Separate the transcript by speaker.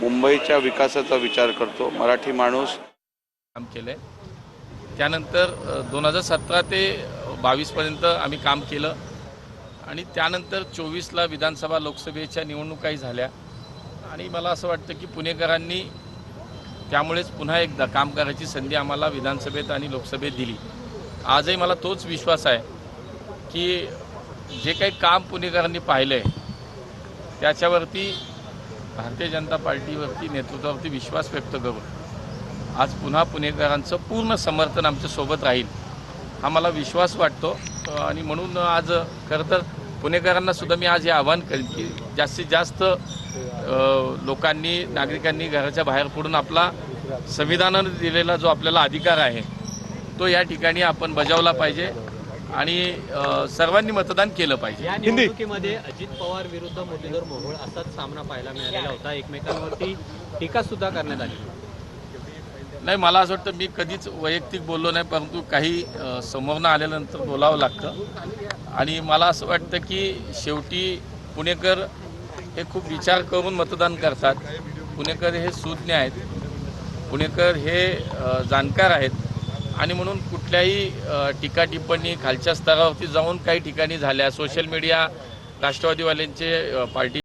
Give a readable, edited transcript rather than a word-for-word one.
Speaker 1: मुंबईच्या विकासाचा विचार करतो। मराठी माणूस
Speaker 2: काम केलंय। त्यानंतर 2017 ते 22 पर्यंत आम्ही काम केलं आणि त्यानंतर 24ला विधानसभा लोकसभेच्या निवडणुकाही झाल्या आणि मला असं वाटतं की पुणेकरांनी त्यामुळेच पुन्हा एकदा काम करायची संधी आम्हाला विधानसभेत आणि लोकसभेत दिली। आजही मला तोच विश्वास आहे की जे काही काम पुणेकरांनी पाहिलं आहे त्याच्यावरती भारतीय जनता पार्टीवरती नेतृत्वावरती विश्वास व्यक्त करून आज पुन्हा पुणेकरांचं पूर्ण समर्थन आमच्या सोबत राहील हा मला विश्वास वाटतो आणि म्हणून आज खरं तर पुणेकरांना सुद्धा मी आज हे आवाहन करेन की जास्तीत जास्त लोकांनी नागरिकांनी घराच्या बाहेर पडून आपला संविधानाने दिलेला जो आपल्याला अधिकार आहे तो या ठिकाणी आपण बजावला पाहिजे आणि सर्वांनी मतदान केलं पाहिजे।
Speaker 3: या निवडणुकीमध्ये अजित पवार विरुद्ध मुरलीधर मोहोळ असाच सामना पाहायला मिळालेला होता। एकमेकांवरती टीका सुद्धा करण्यात आली।
Speaker 2: नाही, मला असं वाटतं मी कधीच वैयक्तिक बोललो नाही, परंतु काही समोरनं आल्यानंतर बोलावं लागतं आणि मला असं वाटतं की शेवटी पुणेकर हे खूप विचार करून मतदान करतात। पुणेकर हे सुज्ञ आहेत, पुणेकर हे जाणकार आहेत आणि म्हणून कुठल्याही टीका टिप्पणी खालच्या स्तरावरती जाऊन काही ठिकाणी झाल्या, सोशल मीडिया राष्ट्रवादीवाल्यांचे पार्टी